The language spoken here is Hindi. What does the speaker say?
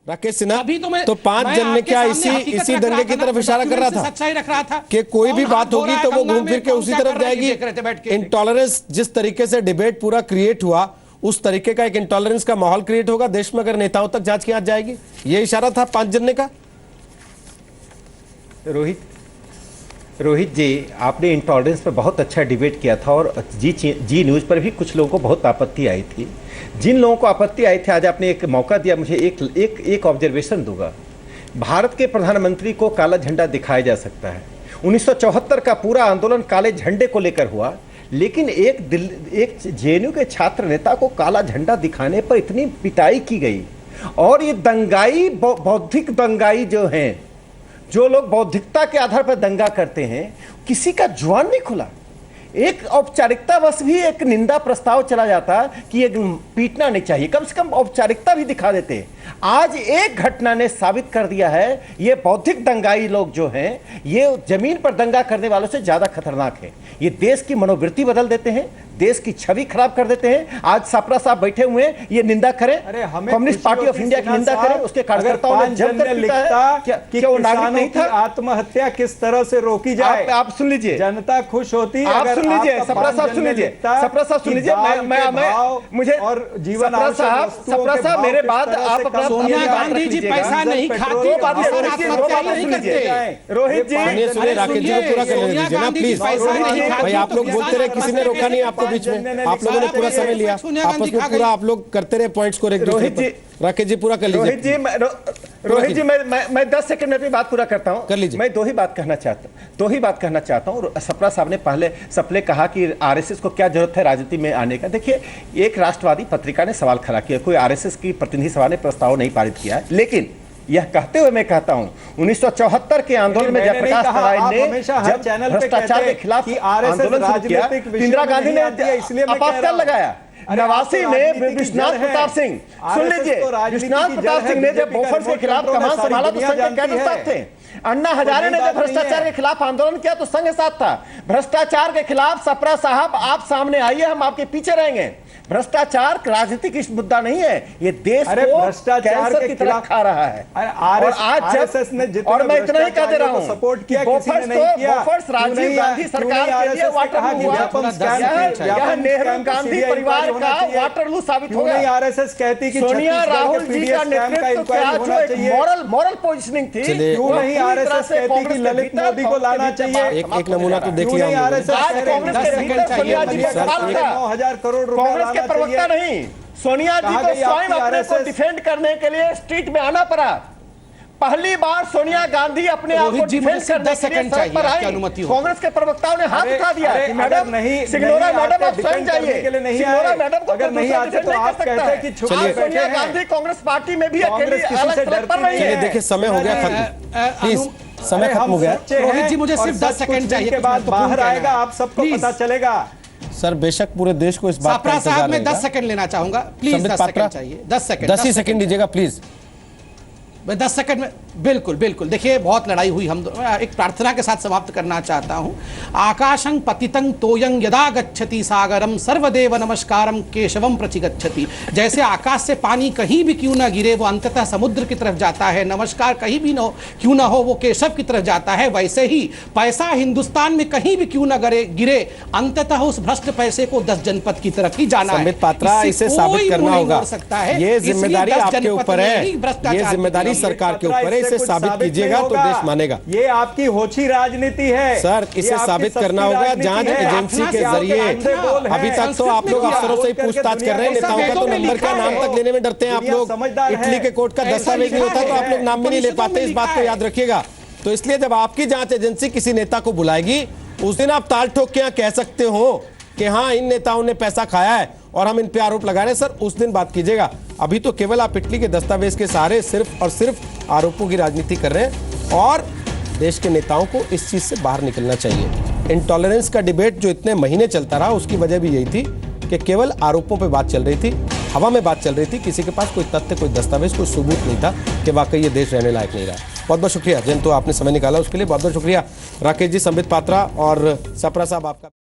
राकेश सिन्हा अभी तो 5 जन ने क्या इसी दंगे की तरफ इशारा कर रहा था, सच्चाई रख रहा था कि कोई भी बात होगी तो वो घूम फिर के उसी तरफ जाएगी। इंटॉलरेंस जिस तरीके से डिबेट पूरा क्रिएट हुआ, उस तरीके का एक इंटॉलरेंस का माहौल क्रिएट होगा देश में अगर नेताओं तक जांच की आज जाएगी। ये इशारा था 5 जन का। रोहित जी, आपने इंटॉलरेंस पर बहुत अच्छा डिबेट किया था और जी न्यूज़ पर भी कुछ लोगों को बहुत आपत्ति आई थी। जिन लोगों को आपत्ति आई थी, आज आपने एक मौका दिया, मुझे एक ऑब्जर्वेशन दूंगा। भारत के प्रधानमंत्री को काला झंडा दिखाया जा सकता है। 1974 का पूरा आंदोलन काले झंडे को लेकर हुआ, लेकिन एक जेएनयू के छात्र नेता को काला झंडा दिखाने पर इतनी पिटाई की गई। और ये दंगाई, बौद्धिक दंगाई जो हैं, जो लोग बौद्धिकता के आधार पर दंगा करते हैं, किसी का जुबान नहीं खुला। एक औपचारिकता बस भी एक निंदा प्रस्ताव चला जाता कि ये पीटना नहीं चाहिए, कम से कम औपचारिकता भी दिखा देते। आज एक घटना ने साबित कर दिया है ये बौद्धिक दंगाई लोग जो हैं, ये जमीन पर दंगा करने वालों से ज्यादा खतरनाक है। ये देश की मनोवृत्ति बदल देते हैं, देश की छवि खराब कर देते हैं। आज सपरा साहब बैठे हुए हैं, ये निंदा करें, कम्युनिस्ट पार्टी ऑफ इंडिया की निंदा करें, उसके कार्यकर्ताओं ने जमकर लिखा कि वो नागरिक नहीं था। आत्महत्या किस तरह से रोकी जाए, आप सुन लीजिए, जनता खुश होती है। आप सुन लीजिए, सपरा साहब सुन लीजिए, सपरा साहब सुन लीजिए, मुझे और जीवन सपरा साहब मेरे बाद आप सोनिया गांधी जी पैसा नहीं खाती, रोहित जी सुनिए, राकेश जी को पूरा कर लेने दीजिए ना प्लीज। भाई आप लोग बोलते रहे, किसी ने रोका नहीं आपको बीच में, आप लोगों ने पूरा समय लिया, आपस में पूरा आप लोग करते रहे पॉइंट्स को एक दूसरे पर। राकेश जी पूरा कर लीजिए। रोहित जी मैं 10 सेकंड में अपनी बात पूरा करता हूं। कर लीजिए। मैं दो ही बात कहना चाहता हूं। सपरा साहब ने पहले सपने कहा कि आरएसएस को क्या जरूरत है राजनीति में आने का। देखिए, एक राष्ट्रवादी पत्रिका ने सवाल खड़ा किया, कोई आरएसएस की प्रतिनिधि सभा ने प्रस्ताव नहीं पारित किया है, लेकिन यह कहते हुए मैं कहता हूं 1974 के आंदोलन में जयप्रकाश नारायण ने जब भ्रष्टाचार के खिलाफ आंदोलन शुरू किया, इंदिरा गांधी ने आपातकाल लगाया। 89 में विश्वनाथ प्रताप सिंह, सुन लीजिए, विश्वनाथ प्रताप सिंह ने जब बोफर्स के खिलाफ कमान संभाला तो संघ के कैडर साथ थे। अन्ना हजारे ने जब भ्रष्टाचार के खिलाफ आंदोलन किया तो संघ साथ था। भ्रष्टाचार के खिलाफ सपरा साहब आप सामने आइए, हम आपके पीछे रहेंगे। भ्रष्टाचार राजनीतिक मुद्दा नहीं है, ये देश को कैंसर की तरह खा रहा है। और आज जब, और मैं इतना ही कह दे रहा हूं, सपोर्ट किया, बोफर्स राजीव गांधी सरकार के लिए वाटरलू हुआ। यह नेहरू गांधी परिवार का वाटरलू साबित हो गया। आरएसएस कहती कि सोनिया राहुल जी का नेतृत्व क्या जो एक मॉरल पोजीशनिंग थी, क्यों नहीं आरएसएस कहती कि ललित मोदी को लाना चाहिए। एक नमूना तो देख लिया। आज कांग्रेस के भीतर सोनिया जी का सवाल था, 9,000 करोड़ कांग्रेस के प्रवक्ता नहीं, सोनिया जी को स्वयं अपने को डिफेंड करने के लिए स्ट्रीट में आना पड़ा। पहली बार सोनिया गांधी अपने आप को डिफेंड करने के लिए सड़क पर आई। कांग्रेस के प्रवक्ताओं ने हाथ उठा दिया कि मैडम सिग्नोरा मैडम आप स्वयं जाइए। सिग्नोरा मैडम को अगर नहीं आते तो आप कहते हैं कि सोनिया गांधी कांग्रेस पार्टी में भी अकेली अलग सड़क पर नहीं है। देखिए, समय हो गया खत्म, प्लीज समय खत्म हो गया। रोहित जी मुझे सिर्फ 10 सेकंड चाहिए, के बाद बाहर आएगा, आप सबको पता चलेगा। सर बेशक पूरे देश को इस बात का इंतजार साहब मैं 10 सेकंड लेना चाहूंगा प्लीज। 10 सेकंड चाहिए, 10 सेकंड, 10 ही सेकंड दीजिएगा प्लीज। मैं 10 सेकंड में बिल्कुल बिल्कुल। देखिए, बहुत लड़ाई हुई, हम एक प्रार्थना के साथ समाप्त करना चाहता हूं। आकाशं पतितं तोयं यदा गच्छति सागरम सर्वदेव नमस्कारम केशवम प्रचि गच्छति। जैसे आकाश से पानी कहीं भी क्यों ना गिरे, वो अंततः समुद्र की तरफ जाता है। नमस्कार कहीं भी क्यों ना हो, वो केशव की तरफ जाता है। वैसे ही पैसा हिंदुस्तान में कहीं भी क्यों ना गिरे, अंततः उस भ्रष्ट पैसे को 10 जनपद की तरफ ही जाना है। संबित पात्रा, इसे साबित करना होगा। ये जिम्मेदारी आपके ऊपर है, ये जिम्मेदारी सरकार के ऊपर है, इसे साबित कीजिएगा तो देश मानेगा। ये आपकी होची राजनीति है सर, इसे साबित करना होगा जांच एजेंसी के जरिए। अभी तक तो आप लोग अफसरों से पूछताछ कर रहे हैं, नेताओं का तो नंबर का नाम तक लेने में डरते हैं आप लोग। इटली के कोर्ट का दस्तावेज नहीं होता तो आप लोग नाम भी नहीं ले पाते, इस बात को याद रखिएगा। तो इसलिए जब आपकी जांच एजेंसी किसी नेता को बुलाएगी, उस दिन आप ताल ठोक के कह सकते हो कि हाँ इन नेताओं ने पैसा खाया है और हम इन पे आरोप लगा रहे हैं। सर उस दिन बात कीजिएगा, अभी तो केवल आप इटली के दस्तावेज के सहारे सिर्फ और सिर्फ आरोपों की राजनीति कर रहे हैं। और देश के नेताओं को इस चीज से बाहर निकलना चाहिए। इंटॉलरेंस का डिबेट जो इतने महीने चलता रहा, उसकी वजह भी यही थी कि केवल आरोपों पे बात चल रही थी, हवा में बात चल रही थी, किसी के पास कोई तथ्य, कोई दस्तावेज, कोई सबूत नहीं था कि वाकई ये देश रहने लायक नहीं रहा। बहुत बहुत शुक्रिया जिन तो आपने समय निकाला उसके लिए, बहुत बहुत शुक्रिया राकेश जी, संबित पात्रा और सपरा साहब आपका।